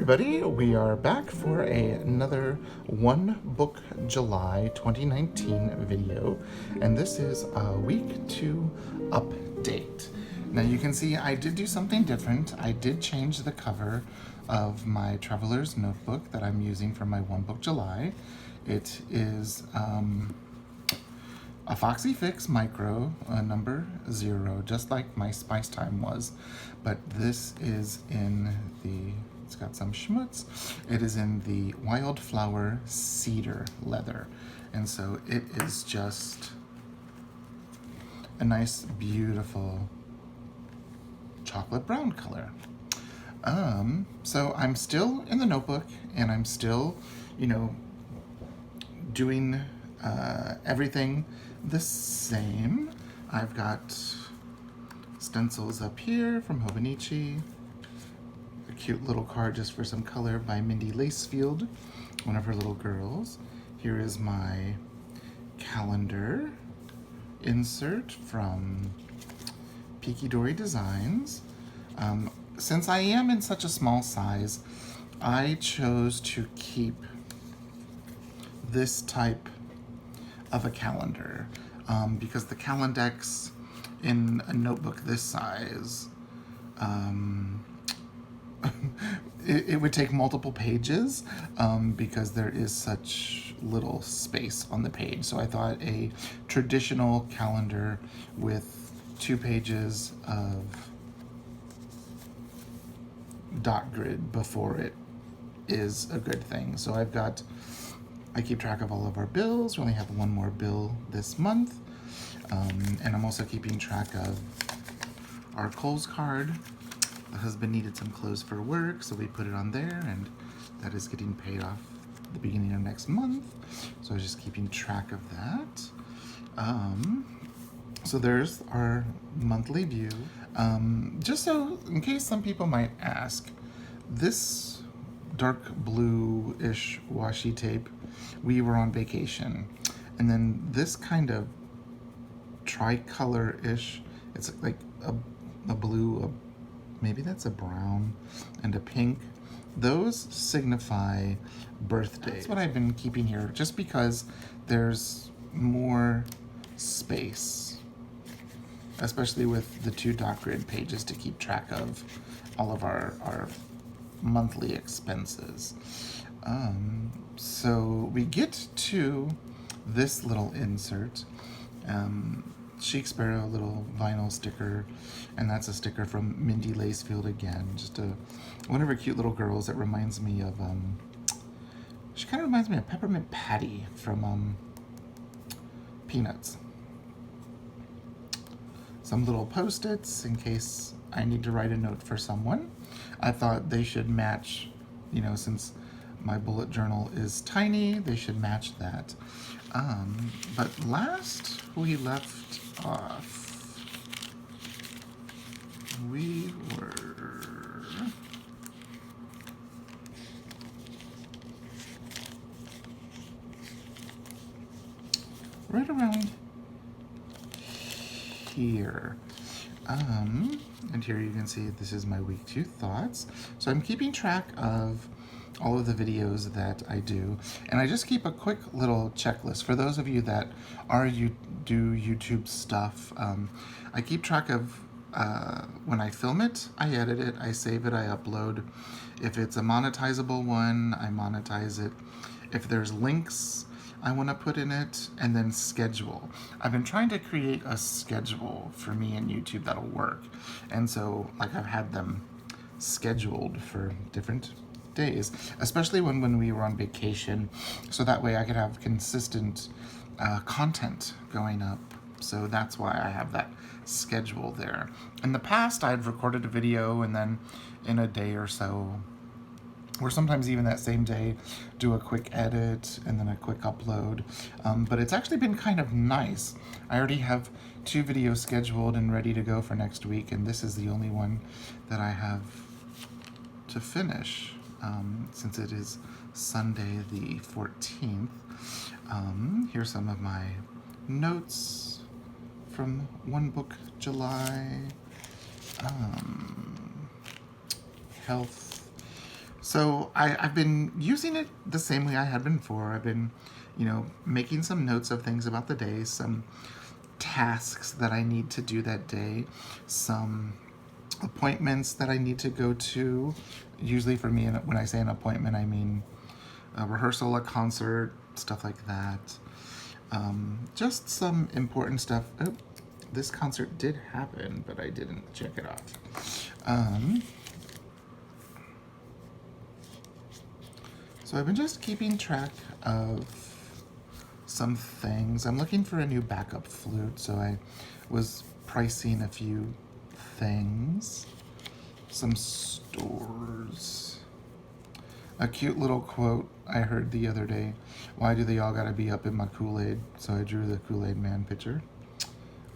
everybody, we are back for another One Book July 2019 video, and this is a week 2 update. Now you can see I did do something different. I did change the cover of my Traveler's Notebook that I'm using for my One Book July. It is a Foxy Fix Micro, number 0, just like my Spice Time was, but this is in the, it's got some schmutz, it is in the Wildflower Cedar leather, and so it is just a nice, beautiful chocolate brown color. So I'm still in the notebook, and I'm still, doing everything the same. I've got stencils up here from Hobonichi, a cute little card just for some color by Mindy Lacefield, one of her little girls. Here is my calendar insert from Peaky Dory Designs. Since I am in such a small size, I chose to keep this type of a calendar because the Calendex in a notebook this size, it would take multiple pages because there is such little space on the page. So I thought a traditional calendar with 2 pages of dot grid before it is a good thing. So I keep track of all of our bills. We only have one more bill this month. And I'm also keeping track of our Kohl's card. The husband needed some clothes for work, so we put it on there, and that is getting paid off at the beginning of next month. So I was just keeping track of that. So there's our monthly view. Just so, in case some people might ask, this dark blue-ish washi tape, we were on vacation. And then this kind of tricolor-ish, it's like a blue, maybe that's a brown, and a pink. Those signify birthdays. That's what I've been keeping here, just because there's more space, especially with the 2 dot grid pages to keep track of all of our monthly expenses. So we get to this little insert, Chic Sparrow little vinyl sticker, and that's a sticker from Mindy Lacefield again. Just one of her cute little girls that reminds me of, she kind of reminds me of Peppermint Patty from Peanuts. Some little Post-its in case I need to write a note for someone. I thought they should match, since my bullet journal is tiny, they should match that. But last we left off, we were right around here. And here you can see this is my week 2 thoughts. So I'm keeping track of all of the videos that I do, and I just keep a quick little checklist for those of you that do YouTube stuff. I keep track of when I film it, I edit it, I save it, I upload. If it's a monetizable one, I monetize it. If there's links I want to put in it, and then schedule. I've been trying to create a schedule for me in YouTube that'll work, and so I've had them scheduled for different days, especially when we were on vacation, so that way I could have consistent content going up. So that's why I have that schedule there. In the past, I'd recorded a video and then in a day or so, or sometimes even that same day, do a quick edit and then a quick upload. But it's actually been kind of nice. I already have 2 videos scheduled and ready to go for next week, and this is the only one that I have to finish, since it is Sunday the 14th. Here's some of my notes from One Book July. Health. So I've been using it the same way I had been before. I've been, making some notes of things about the day, some tasks that I need to do that day, some appointments that I need to go to. Usually for me, when I say an appointment, I mean a rehearsal, a concert, stuff like that. Just some important stuff. Oh, this concert did happen, but I didn't check it off. So I've been just keeping track of some things. I'm looking for a new backup flute, so I was pricing a few things. Some stores. A cute little quote I heard the other day. Why do they all gotta be up in my Kool-Aid? So I drew the Kool-Aid Man picture.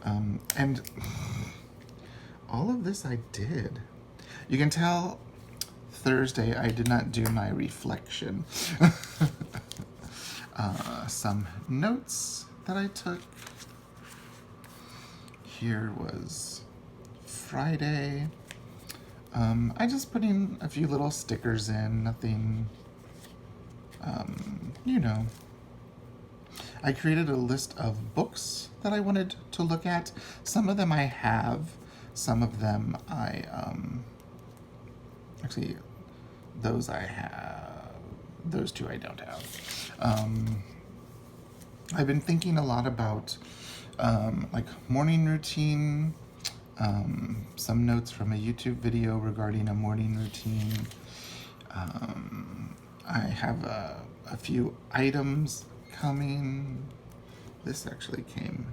And all of this I did. You can tell Thursday I did not do my reflection. Some notes that I took. Here was Friday. I just put in a few little stickers in, nothing, I created a list of books that I wanted to look at. Some of them I have, some of them actually, those I have, those two I don't have. I've been thinking a lot about like morning routine, some notes from a YouTube video regarding a morning routine. I have a few items coming. This actually came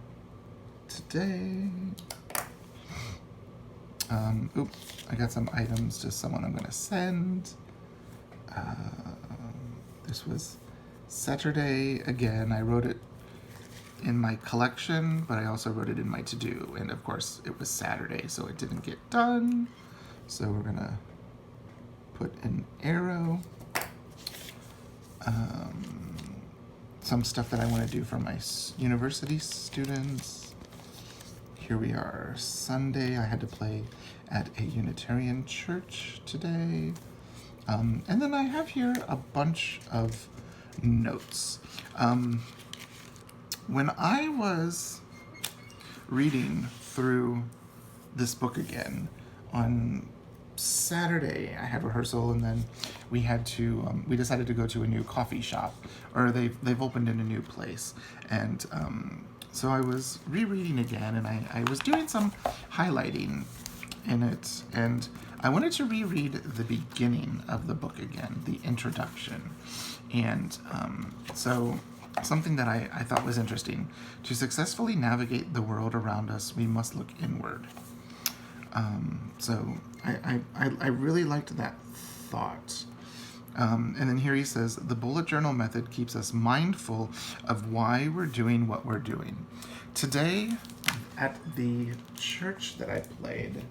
today. I got some items to someone I'm gonna send. This was Saturday again. I wrote it in my collection, but I also wrote it in my to-do, and of course it was Saturday, so it didn't get done. So we're gonna put an arrow. Some stuff that I want to do for my university students. Here we are, Sunday. I had to play at a Unitarian church today. And then I have here a bunch of notes. When I was reading through this book again on Saturday, I had rehearsal, and then we had to we decided to go to a new coffee shop, or they've opened in a new place, and so I was rereading again, and I was doing some highlighting in it, and I wanted to reread the beginning of the book again, the introduction, and so something that I thought was interesting: to successfully navigate the world around us, we must look inward. So I really liked that thought. And then here he says, the bullet journal method keeps us mindful of why we're doing what we're doing. Today, at the church that I played,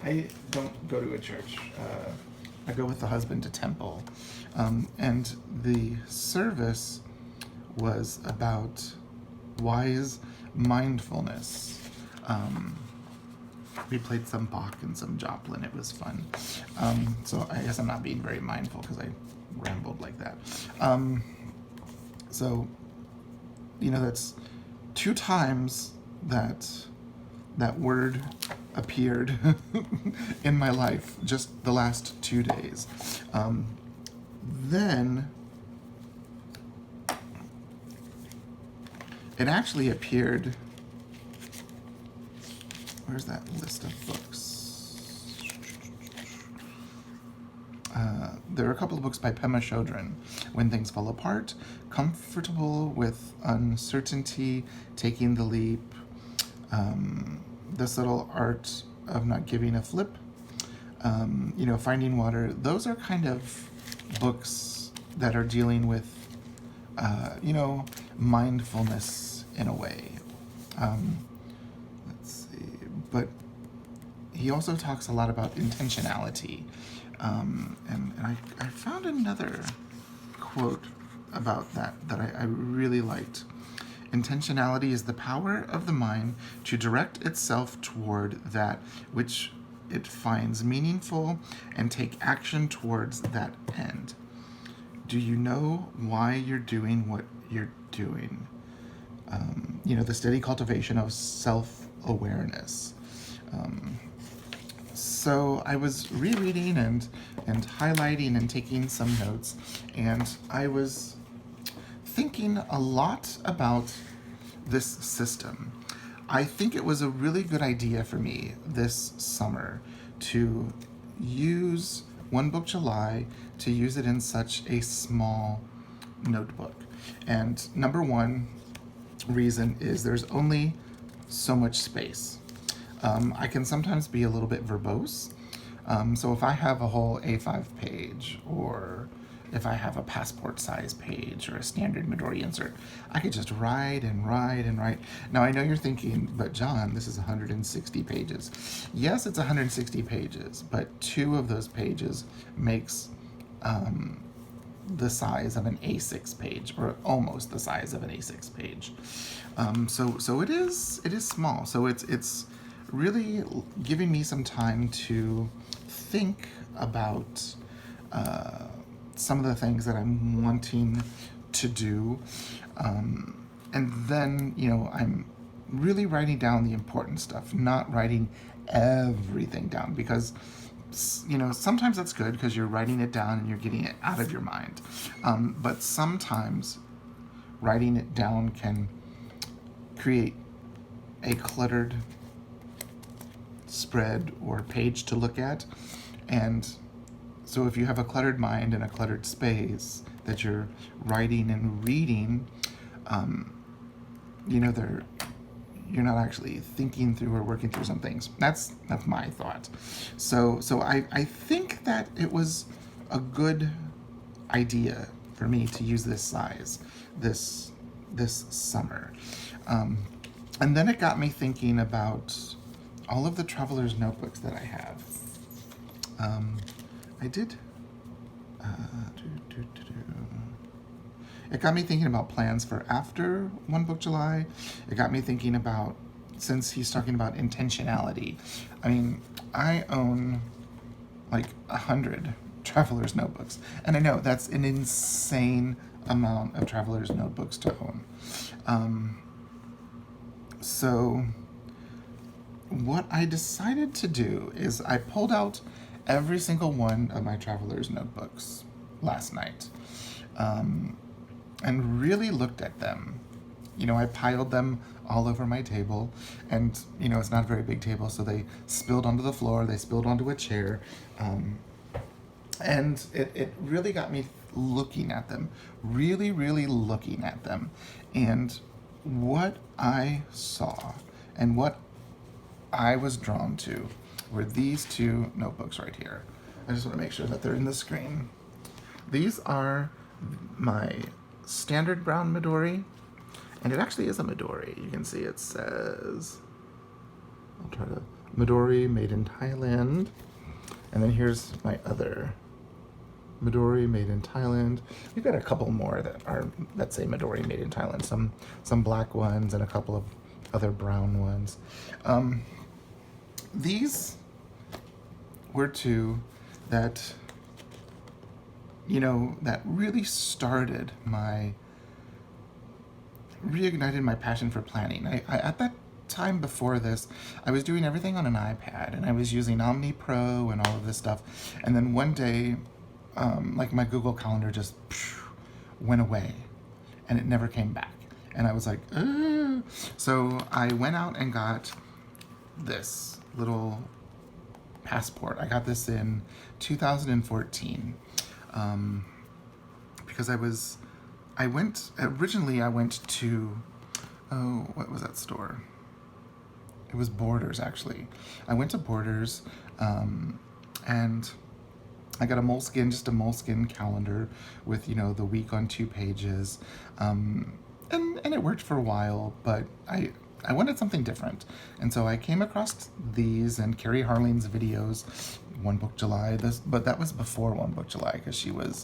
I don't go to a church. I go with the husband to temple. And the service was about wise mindfulness. We played some Bach and some Joplin. It was fun. So I guess I'm not being very mindful because I rambled like that. So, that's 2 times that word appeared in my life just the last 2 days. Then it actually appeared. Where's that list of books? There are a couple of books by Pema Chodron. When Things Fall Apart, Comfortable with Uncertainty, Taking the Leap, This Little Art of Not Giving a Flip, Finding Water. Those are kind of books that are dealing with, mindfulness in a way. But he also talks a lot about intentionality. And I found another quote about that I really liked. Intentionality is the power of the mind to direct itself toward that which it finds meaningful and take action towards that end. Do you know why you're doing what you're doing? The steady cultivation of self-awareness. So I was rereading and highlighting and taking some notes, and I was thinking a lot about this system. I think it was a really good idea for me this summer to use One Book July, to use it in such a small notebook. And number one reason is there's only so much space. I can sometimes be a little bit verbose. So if I have a whole A5 page, or if I have a passport size page or a standard Midori insert, I could just write and write and write. Now I know you're thinking, but John, this is 160 pages. Yes, it's 160 pages, but 2 of those pages makes the size of an A6 page, or almost the size of an A6 page. So it is small. So it's really giving me some time to think about some of the things that I'm wanting to do. And then, I'm really writing down the important stuff, not writing everything down, because sometimes that's good because you're writing it down and you're getting it out of your mind. But sometimes writing it down can create a cluttered spread or page to look at. And so if you have a cluttered mind and a cluttered space that you're writing and reading, you're not actually thinking through or working through some things. That's my thought. So I think that it was a good idea for me to use this size this summer. And then it got me thinking about all of the traveler's notebooks that I have. It got me thinking about plans for after One Book July. It got me thinking about, since he's talking about intentionality, I mean, I own like 100 traveler's notebooks. And I know that's an insane amount of traveler's notebooks to own. So what I decided to do is I pulled out every single one of my traveler's notebooks last night, and really looked at them. I piled them all over my table, and it's not a very big table, so they spilled onto the floor, they spilled onto a chair, and it really got me looking at them, really looking at them. And what I saw and what I was drawn to were these 2 notebooks right here. I just want to make sure that they're in the screen. These are my standard brown Midori, and it actually is a Midori. You can see it says, I'll try to, Midori made in Thailand. And then here's my other Midori made in Thailand. We've got a couple more that say Midori made in Thailand. Some black ones and a couple of other brown ones. These were 2 that that really reignited my passion for planning. I at that time before this, I was doing everything on an iPad, and I was using OmniPro and all of this stuff. And then one day, like my Google Calendar just went away, and it never came back. And I was like, ugh. So I went out and got this little passport. I got this in 2014, because I went to, what was that store? It was Borders, actually. I went to Borders, and I got just a Moleskine calendar with, the week on 2 pages, and it worked for a while, but I wanted something different. And so I came across these and Carrie Harling's videos, One Book July, but that was before One Book July, because she had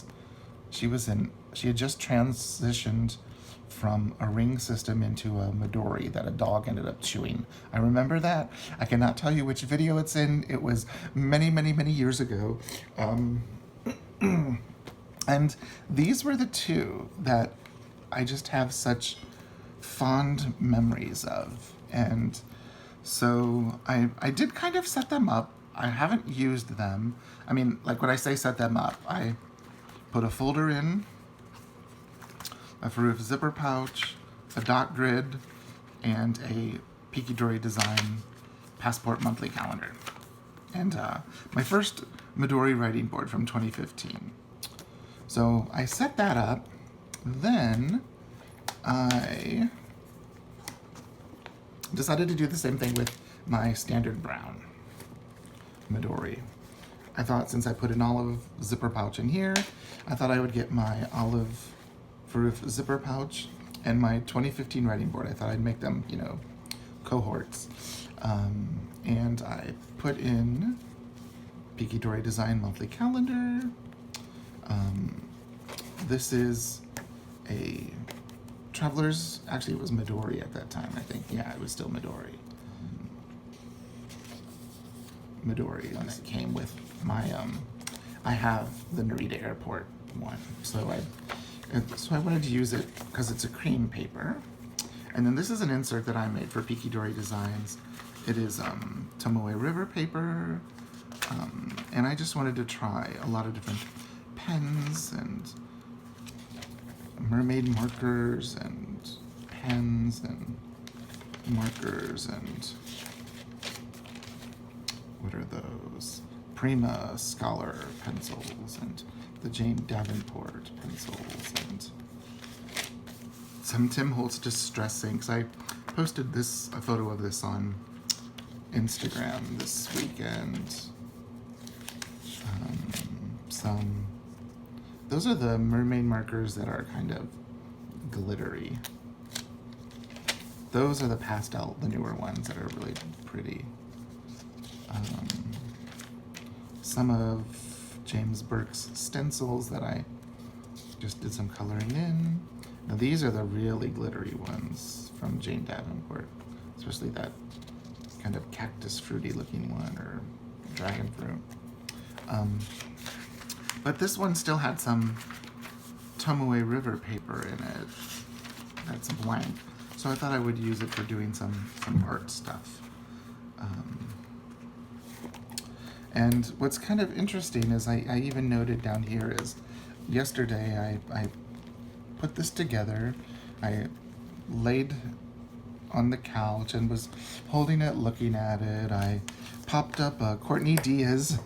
just transitioned from a ring system into a Midori that a dog ended up chewing. I remember that. I cannot tell you which video it's in. It was many, many, many years ago. And these were the two that I just have such fond memories of. And so I did kind of set them up. I haven't used them. I mean, like when I say set them up, I put a folder in, a Faroof zipper pouch, a dot grid, and a Pikidori Design Passport monthly calendar. And my first Midori writing board from 2015. So I set that up, then I decided to do the same thing with my standard brown Midori. I thought since I put an olive zipper pouch in here, I thought I would get my olive Faroof zipper pouch and my 2015 writing board. I thought I'd make them, you know, cohorts. And I put in Pikidori Design monthly calendar. This is a Travelers, actually it was Midori at that time, I think. Yeah, it was still Midori. Midori, and it came with my, I have the Narita Airport one. So I wanted to use it because it's a cream paper. And then this is an insert that I made for Pikidori Designs. It is Tomoe River paper. And I just wanted to try a lot of different pens and mermaid markers and pens and markers and what are those? Prima Scholar pencils and the Jane Davenport pencils and some Tim Holtz Distress inks. I posted a photo of this on Instagram this weekend. Those are the mermaid markers that are kind of glittery. Those are the pastel, the newer ones that are really pretty. Some of James Burke's stencils that I just did some coloring in. Now these are the really glittery ones from Jane Davenport, especially that kind of cactus fruity looking one or dragon fruit. But this one still had some Tomoe River paper in it that's blank. So I thought I would use it for doing some art stuff. And what's kind of interesting is I even noted down here is yesterday I put this together. I laid on the couch and was holding it, looking at it. I popped up a Courtney Diaz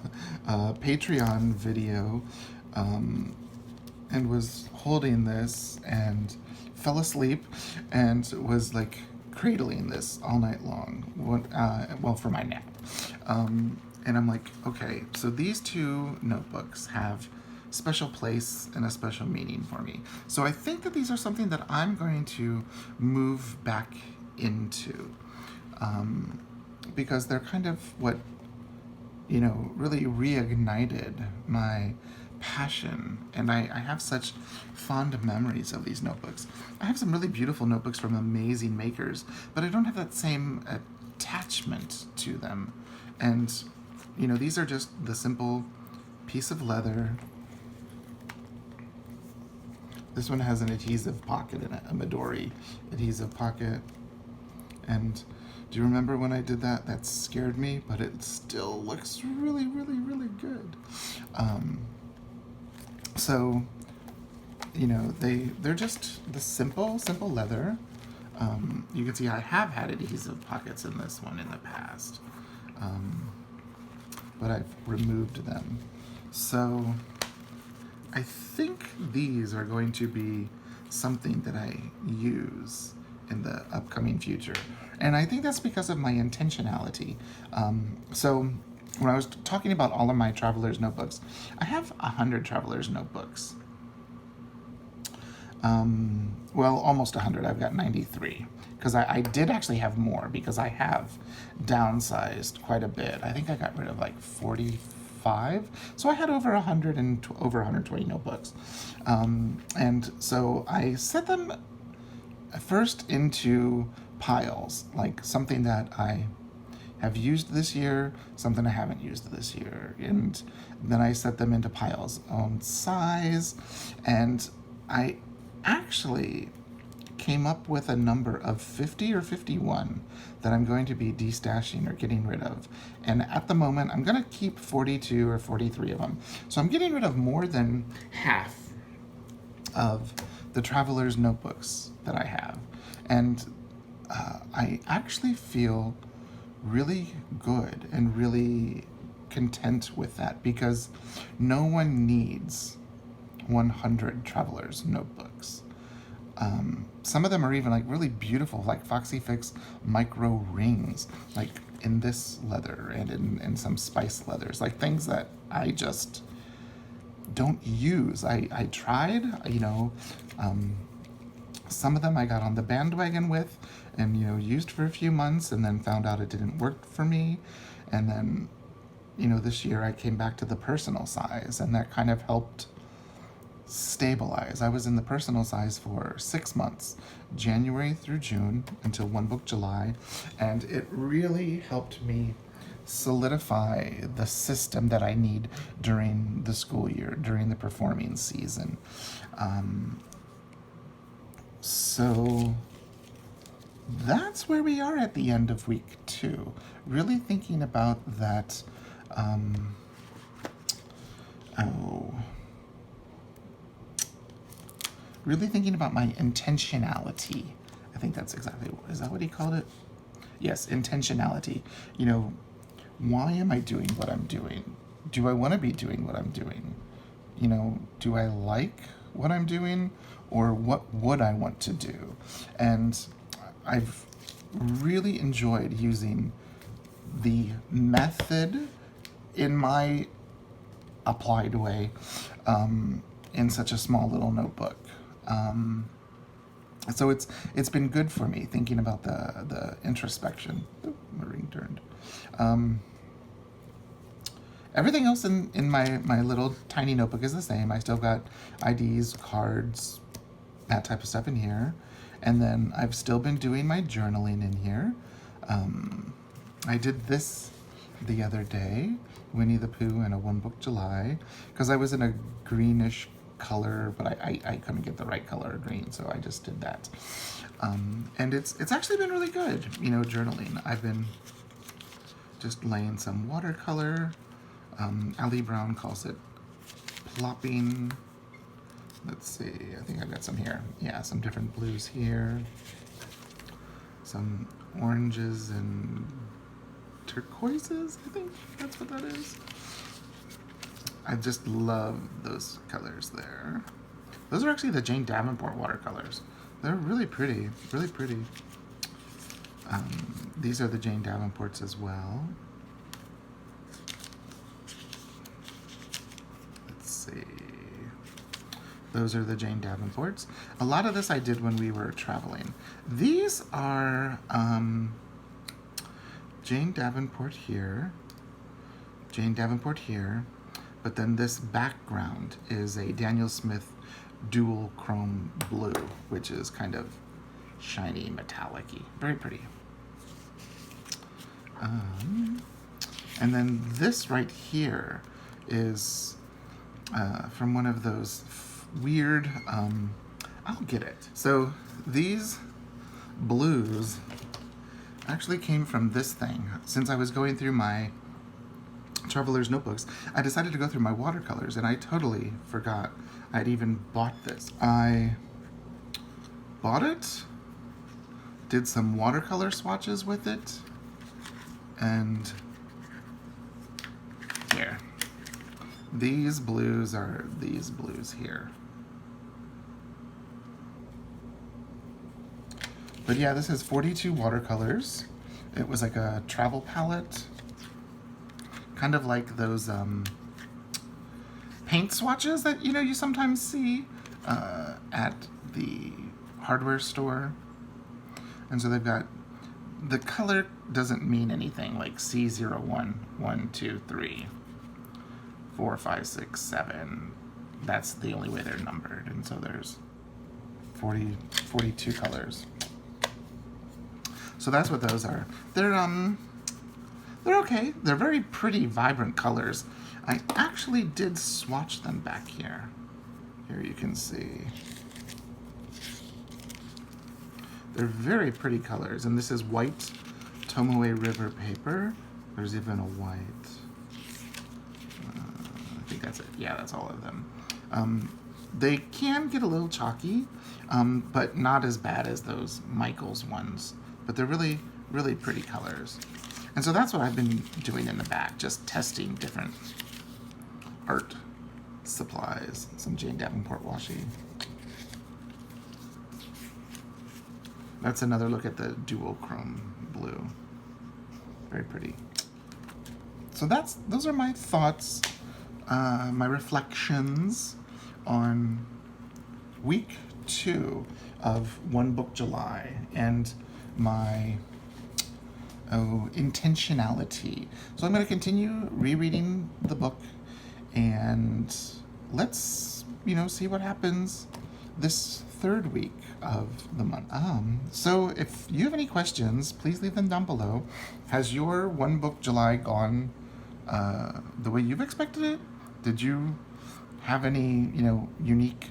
Patreon video and was holding this and fell asleep and was like cradling this all night long, well, for my nap. And I'm like, okay, so these two notebooks have special place and a special meaning for me. So I think that these are something that I'm going to move back into because they're kind of what, you know, really reignited my passion. And I have such fond memories of these notebooks. I have some really beautiful notebooks from amazing makers, but I don't have that same attachment to them. And, you know, these are just the simple piece of leather. This one has an adhesive pocket in it, a Midori adhesive pocket. And do you remember when I did that? That scared me, but it still looks really, really, really good. So, you know, they're just the simple leather. You can see I have had adhesive pockets in this one in the past, but I've removed them. So I think these are going to be something that I use in the upcoming future. And I think that's because of my intentionality. So when I was talking about all of my Traveler's notebooks, I have 100 Traveler's notebooks. Well, almost 100. I've got 93. Because I did actually have more because I have downsized quite a bit. I think I got rid of like 45. So I had over 100 and over 120 notebooks. And so I set them first into piles, like something that I have used this year, something I haven't used this year, and then I set them into piles on size, and I actually came up with a number of 50 or 51 that I'm going to be destashing or getting rid of. And at the moment, I'm going to keep 42 or 43 of them. So I'm getting rid of more than half of the Traveler's Notebooks that I have. And I actually feel really good and really content with that, because no one needs 100 Traveler's Notebooks. Some of them are even like really beautiful, like Foxy Fix micro rings, like in this leather and in some spice leathers, like things that I just don't use. I tried, some of them I got on the bandwagon with and, used for a few months and then found out it didn't work for me. And then, this year I came back to the personal size, and that kind of helped stabilize. I was in the personal size for 6 months, January through June, until One Book July, and it really helped me solidify the system that I need during the school year, during the performing season. So that's where we are at the end of week 2. Really thinking about that. Really thinking about my intentionality. I think that's exactly, is that what he called it? Yes, intentionality. Why am I doing what I'm doing? Do I want to be doing what I'm doing? Do I like what I'm doing, or what would I want to do? And I've really enjoyed using the method in my applied way in such a small little notebook. So it's been good for me thinking about the introspection. Oh, my ring turned. Everything else in my little tiny notebook is the same. I still got IDs, cards, that type of stuff in here. And then I've still been doing my journaling in here. I did this the other day, Winnie the Pooh and a One Book July, because I was in a greenish color, but I couldn't get the right color of green, so I just did that. And it's actually been really good, journaling. I've been just laying some watercolor. Ali Brown calls it plopping. Let's see, I think I've got some here. Yeah, some different blues here. Some oranges and turquoises, I think that's what that is. I just love those colors there. Those are actually the Jane Davenport watercolors. They're really pretty, really pretty. These are the Jane Davenports as well. Let's see. Those are the Jane Davenports. A lot of this I did when we were traveling. These are Jane Davenport here, Jane Davenport here, but then this background is a Daniel Smith dual chrome blue, which is kind of shiny, metallic-y. Very pretty. And then this right here is from one of those weird, I'll get it. So these blues actually came from this thing. Since I was going through my Traveler's Notebooks, I decided to go through my watercolors, and I totally forgot I'd even bought this. I bought it, did some watercolor swatches with it, and here. These blues are these blues here. But yeah, this is 42 watercolors. It was like a travel palette, kind of like those paint swatches that you sometimes see at the hardware store. And so they've got, the color doesn't mean anything, like C01, 1, 2, 3, 4, 5, 6, 7. That's the only way they're numbered. And so there's 42 colors. So that's what those are. They're okay. They're very pretty, vibrant colors. I actually did swatch them back here. Here you can see. They're very pretty colors, and this is white Tomoe River paper. There's even a white. I think that's it. Yeah, that's all of them. They can get a little chalky, but not as bad as those Michaels ones. But they're really, really pretty colors. And so that's what I've been doing in the back, just testing different art supplies. Some Jane Davenport washi. That's another look at the duochrome blue. Very pretty. So those are my thoughts, my reflections on week 2 of One Book July and my intentionality. So I'm going to continue rereading the book, and let's see what happens this 3rd week of the month. So if you have any questions, please leave them down below. Has your One Book July gone the way you've expected it? Did you have any unique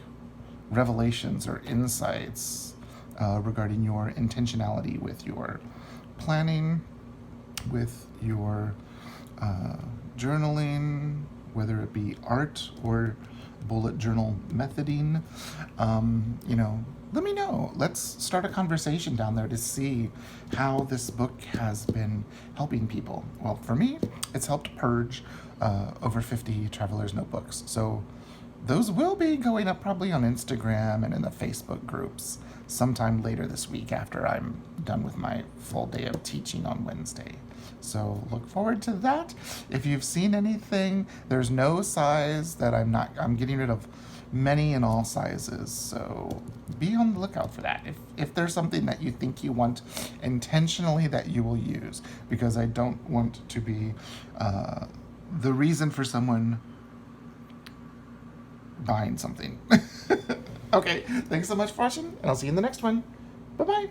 revelations or insights regarding your intentionality with your planning, with your journaling, whether it be art or bullet journal methoding? Let me know. Let's start a conversation down there to see how this book has been helping people. Well, for me, it's helped purge over 50 Traveler's Notebooks. So those will be going up probably on Instagram and in the Facebook groups sometime later this week after I'm done with my full day of teaching on Wednesday. So look forward to that. If you've seen anything, there's no size that I'm getting rid of many and all sizes. So be on the lookout for that. If there's something that you think you want intentionally that you will use, because I don't want to be the reason for someone buying something. Okay, thanks so much for watching, and I'll see you in the next one. Bye-bye.